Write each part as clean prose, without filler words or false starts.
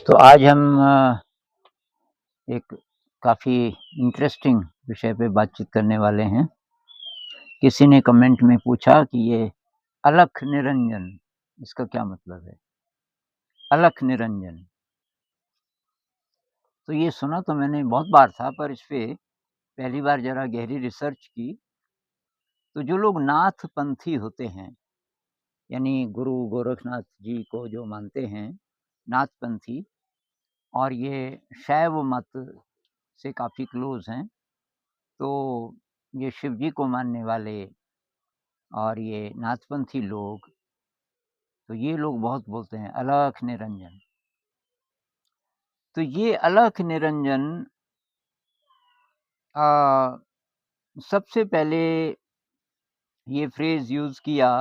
तो आज हम एक काफ़ी इंटरेस्टिंग विषय पे बातचीत करने वाले हैं। किसी ने कमेंट में पूछा कि ये अलख निरंजन इसका क्या मतलब है? अलख निरंजन। तो ये सुना तो मैंने बहुत बार था, पर इस पे पहली बार ज़रा गहरी रिसर्च की, तो जो लोग नाथ पंथी होते हैं, यानी गुरु गोरखनाथ जी को जो मानते हैं, नाथ पंथी, और ये शैव मत से काफ़ी क्लोज़ हैं, तो ये शिव जी को मानने वाले और ये नाथपंथी लोग, तो ये लोग बहुत बोलते हैं अलख निरंजन। तो ये अलख निरंजन सबसे पहले ये फ्रेज़ यूज़ किया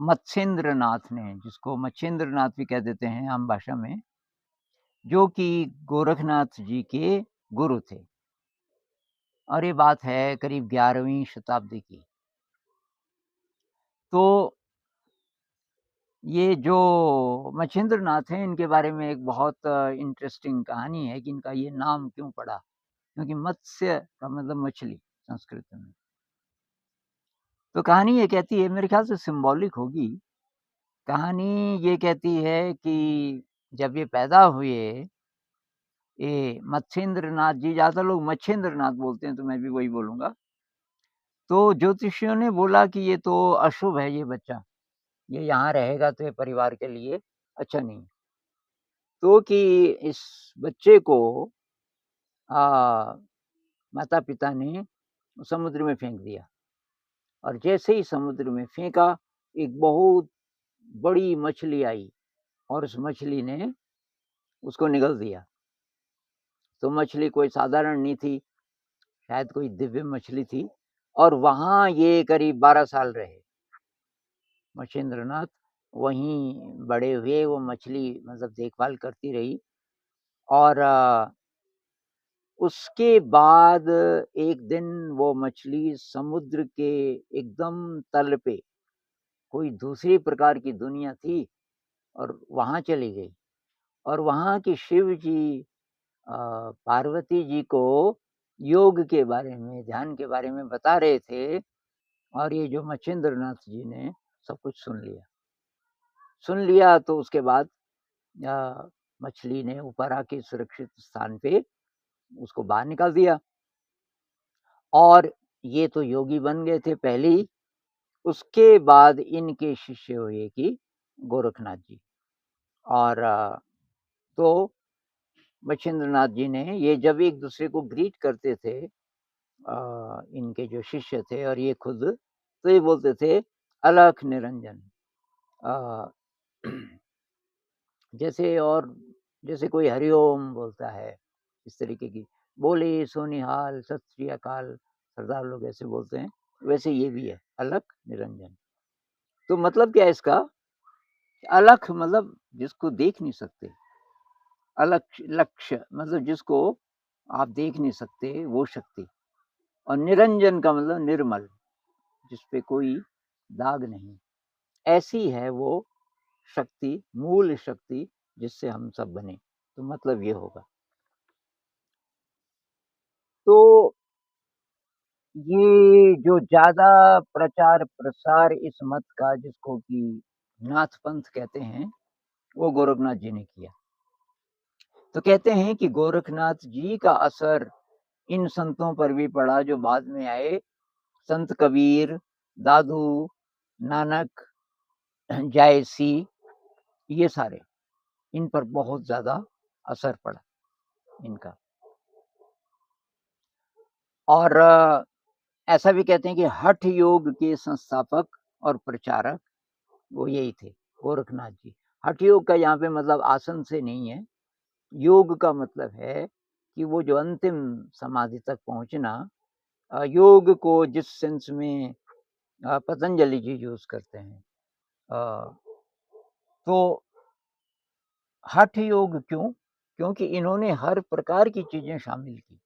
मत्स्येंद्र नाथ ने, जिसको मच्छेंद्र नाथ भी कह देते हैं आम भाषा में, जो कि गोरखनाथ जी के गुरु थे। और ये बात है करीब 11वीं शताब्दी की। तो ये जो मच्छेंद्र नाथ हैं, इनके बारे में एक बहुत इंटरेस्टिंग कहानी है कि इनका ये नाम क्यों पड़ा, क्योंकि मत्स्य का मतलब मछली संस्कृत में। तो कहानी ये कहती है, मेरे ख्याल से सिंबॉलिक होगी। कहानी ये कहती है कि जब ये पैदा हुए, ये मत्स्येंद्र नाथ जी, ज़्यादातर लोग मच्छेंद्र नाथ बोलते हैं, तो मैं भी वही बोलूँगा। तो ज्योतिषियों ने बोला कि ये तो अशुभ है ये बच्चा, ये यहाँ रहेगा तो ये परिवार के लिए अच्छा नहीं। तो कि इस बच्चे को माता-पिता ने समुद्र में फेंक दिया, और जैसे ही समुद्र में फेंका, एक बहुत बड़ी मछली आई और उस मछली ने उसको निगल दिया। तो मछली कोई साधारण नहीं थी, शायद कोई दिव्य मछली थी, और वहाँ ये करीब 12 साल रहे। मच्छेंद्रनाथ वहीं बड़े हुए, वो मछली मतलब देखभाल करती रही, और उसके बाद एक दिन वो मछली समुद्र के एकदम तल पे, कोई दूसरी प्रकार की दुनिया थी, और वहाँ चली गई, और वहाँ की शिव जी पार्वती जी को योग के बारे में, ध्यान के बारे में बता रहे थे, और ये जो मच्छेंद्रनाथ जी ने सब कुछ सुन लिया। सुन लिया तो उसके बाद मछली ने ऊपर आके सुरक्षित स्थान पे उसको बाहर निकाल दिया, और ये तो योगी बन गए थे पहले ही। उसके बाद इनके शिष्य हुए कि गोरखनाथ जी, और तो मच्छेंद्रनाथ जी ने ये जब एक दूसरे को ग्रीट करते थे, इनके जो शिष्य थे और ये खुद, तो ये बोलते थे अलख निरंजन। अ, जैसे, और जैसे कोई हरिओम बोलता है, इस तरीके की, बोले सो निहाल, सत श्री अकाल, सरदार लोग ऐसे बोलते हैं, वैसे ये भी है अलख निरंजन। तो मतलब क्या है इसका? अलख मतलब जिसको देख नहीं सकते, अलक्ष्य लक्ष्य मतलब जिसको आप देख नहीं सकते, वो शक्ति, और निरंजन का मतलब निर्मल, जिस पे कोई दाग नहीं। ऐसी है वो शक्ति, मूल शक्ति, जिससे हम सब बने। तो मतलब ये होगा। तो ये जो ज़्यादा प्रचार-प्रसार इस मत का, जिसको कि नाथ पंथ कहते हैं, वो गोरखनाथ जी ने किया। तो कहते हैं कि गोरखनाथ जी का असर इन संतों पर भी पड़ा जो बाद में आए, संत कबीर, दादू, नानक, जायसी, ये सारे, इन पर बहुत ज़्यादा असर पड़ा इनका। और ऐसा भी कहते हैं कि हठ योग के संस्थापक और प्रचारक वो यही थे, गोरखनाथ जी। हठ योग का यहाँ पे मतलब आसन से नहीं है, योग का मतलब है कि वो जो अंतिम समाधि तक पहुँचना, योग को जिस सेंस में पतंजलि जी यूज़ करते हैं। अ, तो हठ योग क्यों? क्योंकि इन्होंने हर प्रकार की चीज़ें शामिल की।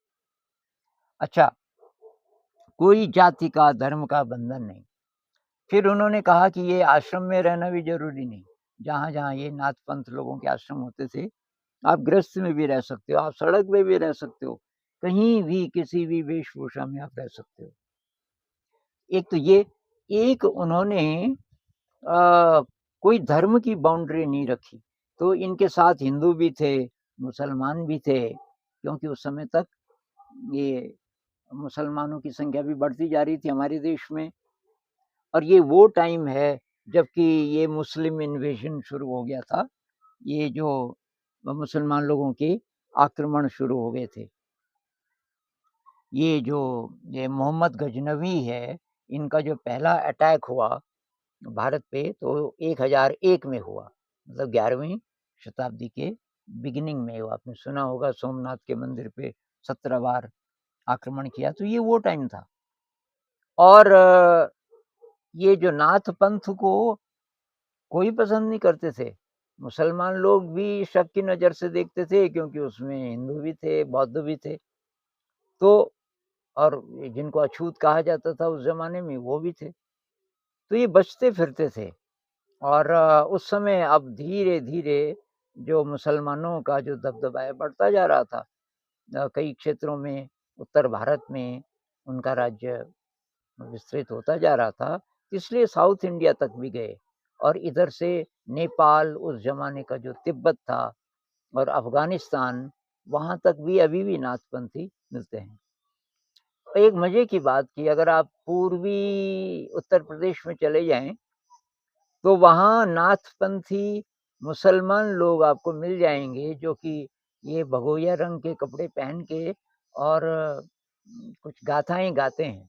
अच्छा, कोई जाति का, धर्म का बंधन नहीं। फिर उन्होंने कहा कि ये आश्रम में रहना भी ज़रूरी नहीं। जहाँ-जहाँ ये नाथ पंथ लोगों के आश्रम होते थे, आप गृहस्थ में भी रह सकते हो, आप सड़क पे भी रह सकते हो, कहीं भी किसी भी वेशभूषा में आप रह सकते हो। एक तो ये, एक उन्होंने कोई धर्म की बाउंड्री नहीं रखी, तो इनके साथ हिंदू भी थे, मुसलमान भी थे, क्योंकि उस समय तक ये मुसलमानों की संख्या भी बढ़ती जा रही थी हमारे देश में। और ये वो टाइम है जबकि ये मुस्लिम इन्वेजन शुरू हो गया था, ये जो मुसलमान लोगों के आक्रमण शुरू हो गए थे। ये मोहम्मद गजनवी है, इनका जो पहला अटैक हुआ भारत पे तो 1001 में हुआ, मतलब 11वीं शताब्दी के बिगिनिंग में हुआ। आपने सुना होगा सोमनाथ के मंदिर पे 17 बार आक्रमण किया, तो ये वो टाइम था। और ये जो नाथ पंथ को कोई पसंद नहीं करते थे, मुसलमान लोग भी शक की नज़र से देखते थे, क्योंकि उसमें हिंदू भी थे, बौद्ध भी थे। तो और जिनको अछूत कहा जाता था उस ज़माने में, वो भी थे। तो ये बचते फिरते थे। और उस समय अब धीरे-धीरे जो मुसलमानों का जो दबदबा है बढ़ता जा रहा था। कई क्षेत्रों में उत्तर भारत में उनका राज्य विस्तृत होता जा रहा था, इसलिए साउथ इंडिया तक भी गए। और इधर से नेपाल, उस ज़माने का जो तिब्बत था, और अफ़गानिस्तान, वहाँ तक भी अभी भी नाथपंथी मिलते हैं। एक मज़े की बात कि अगर आप पूर्वी उत्तर प्रदेश में चले जाएँ, तो वहाँ नाथपंथी मुसलमान लोग आपको मिल जाएँगे, जो कि ये भगोइया रंग के कपड़े पहन के और कुछ गाथाएँ गाते हैं।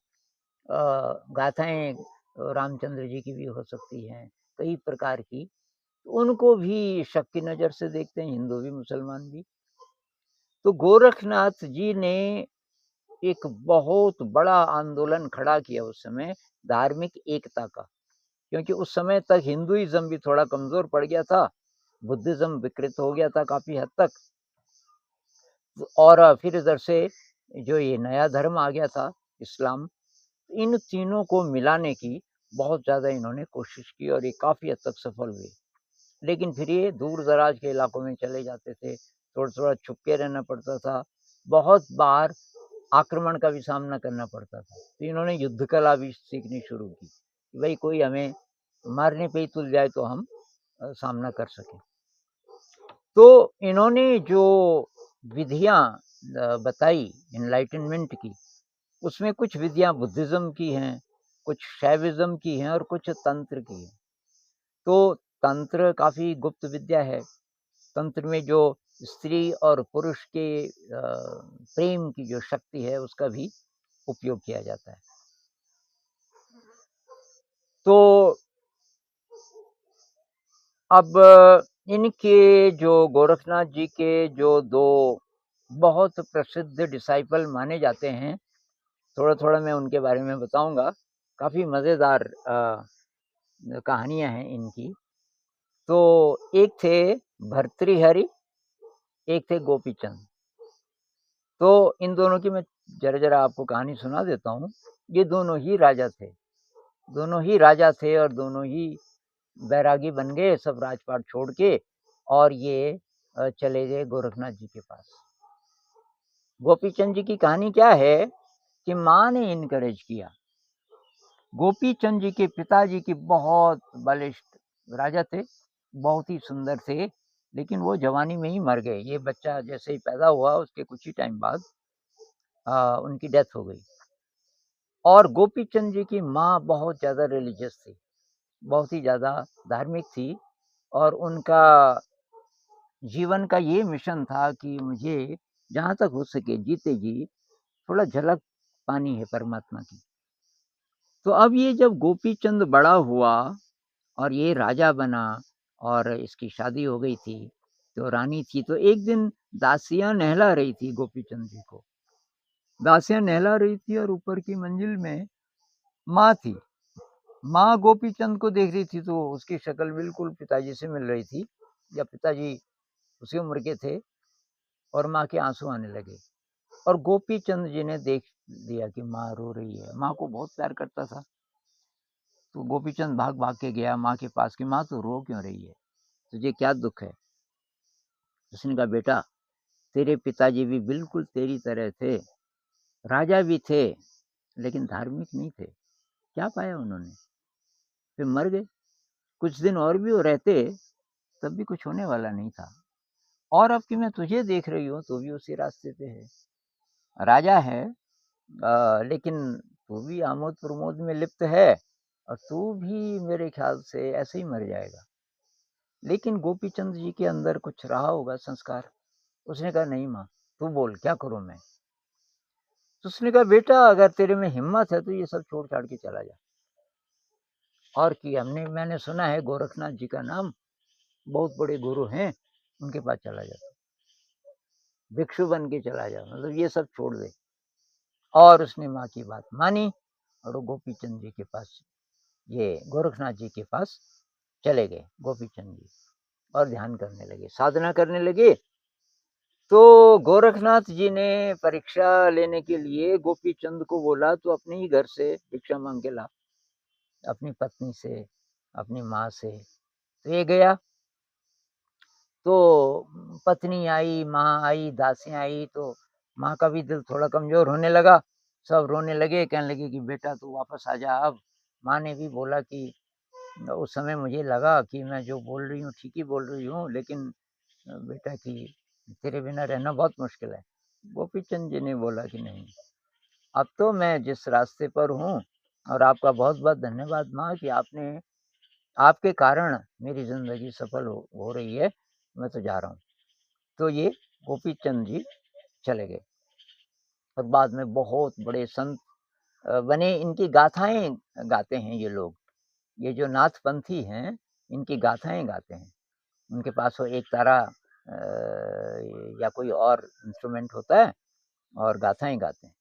गाथाएँ रामचंद्र जी की भी हो सकती हैं, कई प्रकार की। उनको भी शक की नज़र से देखते हैं, हिंदू भी, मुसलमान भी। तो गोरखनाथ जी ने एक बहुत बड़ा आंदोलन खड़ा किया उस समय, धार्मिक एकता का। क्योंकि उस समय तक हिंदुइज़्म भी थोड़ा कमज़ोर पड़ गया था, बुद्धिज़्म विकृत हो गया था काफ़ी हद तक। और फिर इधर से जो ये नया धर्म आ गया था, इस्लाम, इन तीनों को मिलाने की बहुत ज़्यादा इन्होंने कोशिश की और ये काफ़ी हद तक सफल हुए। लेकिन फिर ये दूर-दराज के इलाकों में चले जाते थे, थोड़ा-थोड़ा छुप के रहना पड़ता था, बहुत बार आक्रमण का भी सामना करना पड़ता था। तो इन्होंने युद्ध कला भी सीखनी शुरू की, कि भई कोई हमें मारने पे ही तुल जाए तो हम सामना कर सकें। तो इन्होंने जो विधियाँ बताई एनलाइटनमेंट की, उसमें कुछ विधियाँ बुद्धिज़्म की हैं, कुछ शैविज़्म की हैं और कुछ तंत्र की हैं। तो तंत्र काफ़ी गुप्त विद्या है। तंत्र में जो स्त्री और पुरुष के प्रेम की जो शक्ति है, उसका भी उपयोग किया जाता है। तो अब इनके जो गोरखनाथ जी के जो 2 बहुत प्रसिद्ध डिसाइपल माने जाते हैं, थोड़ा-थोड़ा मैं उनके बारे में बताऊँगा। काफ़ी मज़ेदार कहानियाँ हैं इनकी। तो एक थे भर्तृहरि, एक थे गोपीचंद। तो इन दोनों की मैं ज़रा-ज़रा आपको कहानी सुना देता हूँ। ये दोनों ही राजा थे। दोनों ही राजा थे और दोनों ही बैरागी बन गए, सब राजपाट छोड़ के, और ये चले गए गोरखनाथ जी के पास। गोपीचंद जी की कहानी क्या है कि माँ ने इनकरेज किया। गोपीचंद जी के पिताजी की बहुत बलिष्ठ राजा थे, बहुत ही सुंदर थे, लेकिन वो जवानी में ही मर गए। ये बच्चा जैसे ही पैदा हुआ उसके कुछ ही टाइम बाद उनकी डेथ हो गई। और गोपीचंद जी की माँ बहुत ज़्यादा रिलीजियस थी, बहुत ही ज़्यादा धार्मिक थी, और उनका जीवन का ये मिशन था कि मुझे जहाँ तक हो सके जीते जी थोड़ा झलक पानी है परमात्मा की। तो अब ये जब गोपीचंद बड़ा हुआ और ये राजा बना और इसकी शादी हो गई थी, तो रानी थी, तो एक दिन दासियाँ नहला रही थी गोपीचंद जी को। दासियाँ नहला रही थी और ऊपर की मंजिल में माँ थी। माँ गोपीचंद को देख रही थी तो उसकी शक्ल बिल्कुल पिताजी से मिल रही थी, या पिताजी उसी उम्र के थे, और माँ के आँसू आने लगे। और गोपीचंद जी ने देख लिया कि माँ रो रही है, माँ को बहुत प्यार करता था। तो गोपीचंद भाग-भाग के गया माँ के पास कि माँ तू रो क्यों रही है? तुझे क्या दुख है? उसने कहा, बेटा तेरे पिताजी भी बिल्कुल तेरी तरह थे, राजा भी थे, लेकिन धार्मिक नहीं थे। क्या पाया उन्होंने? फिर मर गए। कुछ दिन और भी वो रहते, तब भी कुछ होने वाला नहीं था। और अब कि मैं तुझे देख रही हूँ, तू भी उसी रास्ते पे है। राजा है, लेकिन तू भी आमोद प्रमोद में लिप्त है, और तू भी मेरे ख्याल से ऐसे ही मर जाएगा। लेकिन गोपीचंद जी के अंदर कुछ रहा होगा संस्कार। उसने कहा, नहीं माँ, तू बोल, क्या करूं मैं? तो उसने कहा, बेटा अगर तेरे में हिम्मत है तो ये सब छोड़ छाड़ के चला जा। और कि मैंने सुना है गोरखनाथ जी का नाम, बहुत बड़े गुरु हैं, उनके पास चला जा, भिक्षु बन के चला जा, मतलब ये सब छोड़ दे। और उसने माँ की बात मानी, और वो गोपीचंद जी के पास, ये गोरखनाथ जी के पास चले गए गोपीचंद जी, और ध्यान करने लगे, साधना करने लगे। तो गोरखनाथ जी ने परीक्षा लेने के लिए गोपीचंद को बोला, तू अपने ही घर से भिक्षा मांग के ला, अपनी पत्नी से, अपनी माँ से। तो ये गया, तो पत्नी आई, माँ आई, दासियां आई, तो माँ का भी दिल थोड़ा कमजोर होने लगा। सब रोने लगे, कहने लगे कि बेटा तू वापस आ जा अब। माँ ने भी बोला कि उस समय मुझे लगा कि मैं जो बोल रही हूँ ठीक ही बोल रही हूँ, लेकिन बेटा कि तेरे बिना रहना बहुत मुश्किल है। गोपीचंद जी ने बोला कि नहीं, अब तो मैं जिस रास्ते पर हूँ, और आपका बहुत बहुत धन्यवाद माँ कि आपके कारण मेरी जिंदगी सफल हो रही है, मैं तो जा रहा हूँ। तो ये गोपीचंद जी चले गए, और बाद में बहुत बड़े संत बने। इनकी गाथाएं गाते हैं ये लोग, ये जो नाथपंथी हैं, इनकी गाथाएं गाते हैं। उनके पास वो एक तारा या कोई और इंस्ट्रूमेंट होता है, और गाथाएं गाते हैं।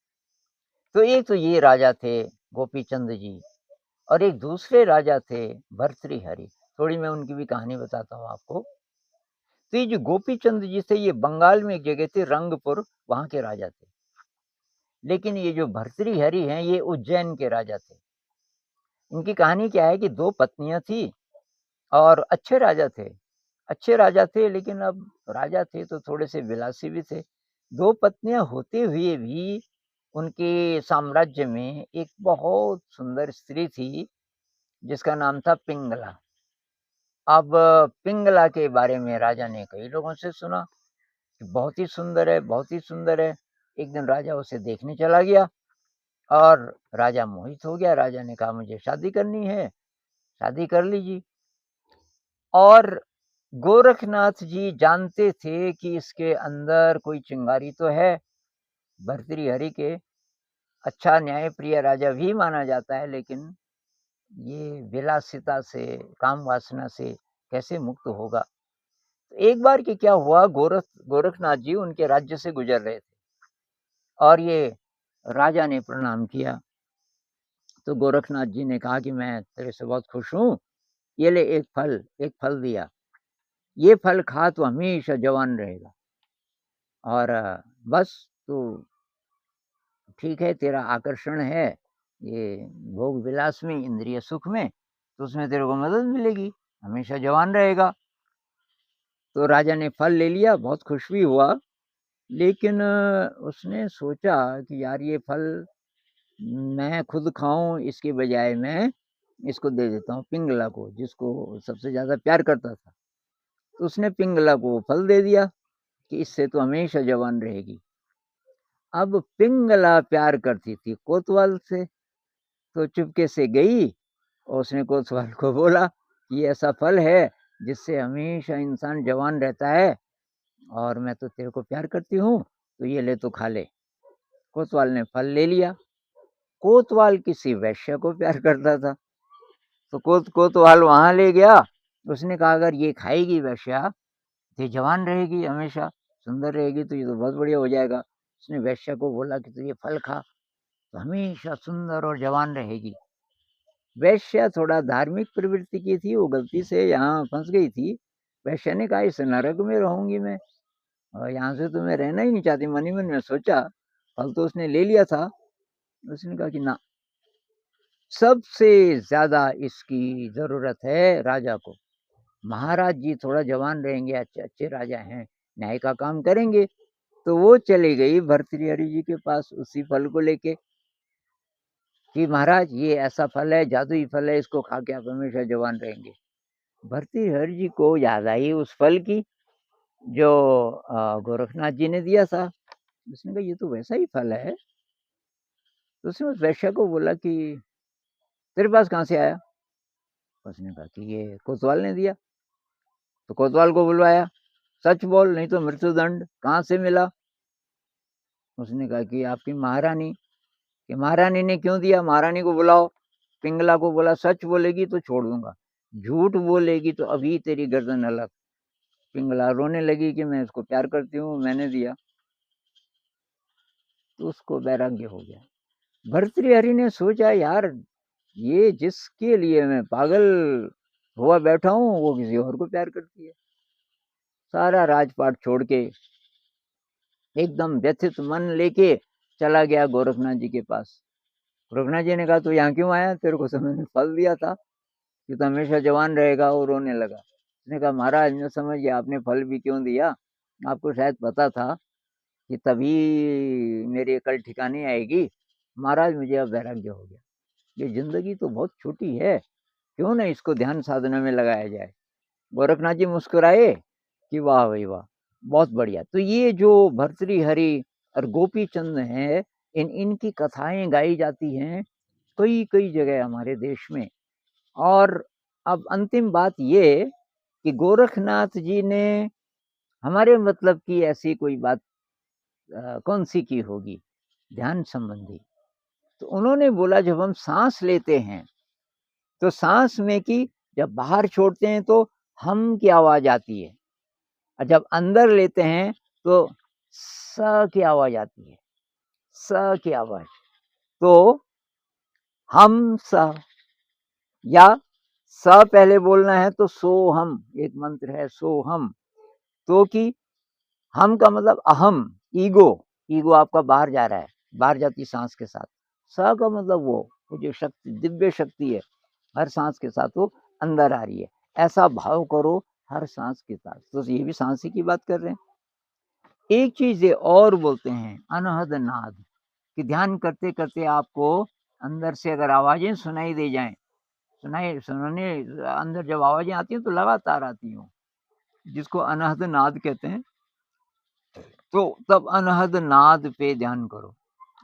तो एक तो ये राजा थे गोपीचंद जी, और एक दूसरे राजा थे भर्तृहरि। थोड़ी मैं उनकी भी कहानी बताता हूँ आपको। तो ये जो गोपीचंद जी थे, ये बंगाल में एक जगह थे रंगपुर, वहां के राजा थे। लेकिन ये जो भर्तृहरि हैं, ये उज्जैन के राजा थे। इनकी कहानी क्या है कि दो पत्नियां थी, और अच्छे राजा थे, अच्छे राजा थे, लेकिन अब राजा थे तो थोड़े से विलासी भी थे। दो पत्नियां होते हुए भी उनके साम्राज्य में एक बहुत सुंदर स्त्री थी, जिसका नाम था पिंगला। अब पिंगला के बारे में राजा ने कई लोगों से सुना कि बहुत ही सुंदर है, बहुत ही सुंदर है। एक दिन राजा उसे देखने चला गया, और राजा मोहित हो गया। राजा ने कहा, मुझे शादी करनी है, शादी कर लीजिए। और गोरखनाथ जी जानते थे कि इसके अंदर कोई चिंगारी तो है। भर्तृहरि के अच्छा न्यायप्रिय राजा भी माना जाता है, लेकिन ये विलासिता से, काम वासना से कैसे मुक्त होगा? तो एक बार की क्या हुआ, गोरखनाथ जी उनके राज्य से गुजर रहे थे, और ये राजा ने प्रणाम किया। तो गोरखनाथ जी ने कहा कि मैं तेरे से बहुत खुश हूँ, ये ले एक फल दिया, ये फल खा तो हमेशा जवान रहेगा। और बस तू, ठीक है, तेरा आकर्षण है ये भोग विलास में, इंद्रिय सुख में, तो उसमें तेरे को मदद मिलेगी, हमेशा जवान रहेगा। तो राजा ने फल ले लिया, बहुत खुश भी हुआ। लेकिन उसने सोचा कि यार ये फल मैं खुद खाऊं, इसके बजाय मैं इसको दे देता हूँ पिंगला को, जिसको सबसे ज्यादा प्यार करता था। तो उसने पिंगला को फल दे दिया कि इससे तो हमेशा जवान रहेगी। अब पिंगला प्यार करती थी कोतवाल से, तो चुपके से गई, और उसने कोतवाल को बोला कि ये ऐसा फल है जिससे हमेशा इंसान जवान रहता है, और मैं तो तेरे को प्यार करती हूँ, तो ये ले, तो खा ले। कोतवाल ने फल ले लिया। कोतवाल किसी वैश्य को प्यार करता था, तो कोतवाल वहां ले गया। उसने कहा, अगर ये खाएगी वैश्या, ये जवान रहेगी, हमेशा सुंदर रहेगी, तो ये तो बहुत बढ़िया हो जाएगा। उसने वैश्या को बोला कि तू ये फल खा, तो हमेशा सुंदर और जवान रहेगी। वैश्या थोड़ा धार्मिक प्रवृत्ति की थी, वो गलती से यहाँ फंस गई थी। वैश्या ने कहा, इस नरक में रहूंगी मैं, और यहाँ से तो मैं रहना ही नहीं चाहती। मन ही मन में सोचा, फल तो उसने ले लिया था। उसने कहा कि ना, सबसे ज्यादा इसकी जरूरत है राजा को, महाराज जी थोड़ा जवान रहेंगे, अच्छे अच्छे राजा हैं, न्याय का काम करेंगे। तो वो चली गई भर्तृहरि जी के पास उसी फल को लेके कि महाराज ये ऐसा फल है, जादुई फल है, इसको खा के आप हमेशा जवान रहेंगे। भर्तृहरि जी को याद आई उस फल की जो गोरखनाथ जी ने दिया था। उसने कहा ये तो वैसा ही फल है। तो उसने उस वैश्य को बोला कि तेरे पास कहाँ से आया? उसने कहा कि ये कोतवाल ने दिया। तो कोतवाल को बुलवाया, सच बोल नहीं तो मृत्युदंड। कहाँ से मिला? उसने कहा कि आपकी महारानी। कि महारानी ने क्यों दिया? महारानी को बुलाओ। पिंगला को बोला सच बोलेगी तो छोड़ दूंगा, झूठ बोलेगी तो अभी तेरी गर्दन अलग। पिंगला रोने लगी कि मैं इसको प्यार करती हूँ, मैंने दिया। तो उसको वैराग्य हो गया। भर्तृहरि ने सोचा यार ये जिसके लिए मैं पागल हुआ बैठा हूँ वो किसी और को प्यार करती है। सारा राजपाट छोड़ के एकदम व्यथित मन लेके चला गया गोरखनाथ जी के पास। गोरखनाथ जी ने कहा तू यहाँ क्यों आया? तेरे को तो मैंने फल दिया था कि तो हमेशा जवान रहेगा। और रोने लगा। उसने कहा महाराज न समझिए आपने फल भी क्यों दिया, आपको शायद पता था कि तभी मेरी अकल ठिकाने आएगी। महाराज मुझे अब वैराग्य हो गया, ये जिंदगी तो बहुत छोटी है, क्यों ना इसको ध्यान साधना में लगाया जाए। गोरखनाथ जी मुस्कुराए कि वाह भाई वाह, बहुत बढ़िया। तो ये जो भर्तृहरि और गोपी चंद हैं, इनकी कथाएं गाई जाती हैं कई कई जगह हमारे देश में। और अब अंतिम बात ये कि गोरखनाथ जी ने हमारे मतलब की ऐसी कोई बात कौन सी की होगी ध्यान संबंधी? तो उन्होंने बोला जब हम सांस लेते हैं तो सांस में की जब बाहर छोड़ते हैं तो हम की आवाज आती है, और जब अंदर लेते हैं तो स की आवाज आती है, स की आवाज। तो हम स, या स पहले बोलना है तो सोहम, एक मंत्र है सोहम। तो कि हम का मतलब अहम, ईगो, ईगो आपका बाहर जा रहा है, बाहर जाती सांस के साथ। स का मतलब वो जो शक्ति, दिव्य शक्ति है, हर सांस के साथ वो अंदर आ रही है। ऐसा भाव करो हर सांस के साथ। तो ये भी सांस ही की बात कर रहे हैं। एक चीज ये और बोलते हैं अनहद नाद, कि ध्यान करते करते आपको अंदर से अगर आवाजें सुनाई दे जाएं, सुनाने अंदर जब आवाजें आती हैं तो लगातार आती हूँ, जिसको अनहद नाद कहते हैं। तो तब अनहद नाद पे ध्यान करो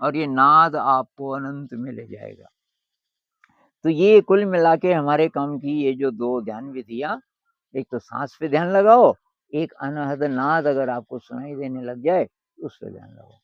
और ये नाद आपको अनंत में ले जाएगा। तो ये कुल मिला के हमारे काम की ये जो दो ध्यान विधियां, एक तो सांस पे ध्यान लगाओ, एक अनहद नाद अगर आपको सुनाई देने लग जाए उस पे ध्यान लगाओ।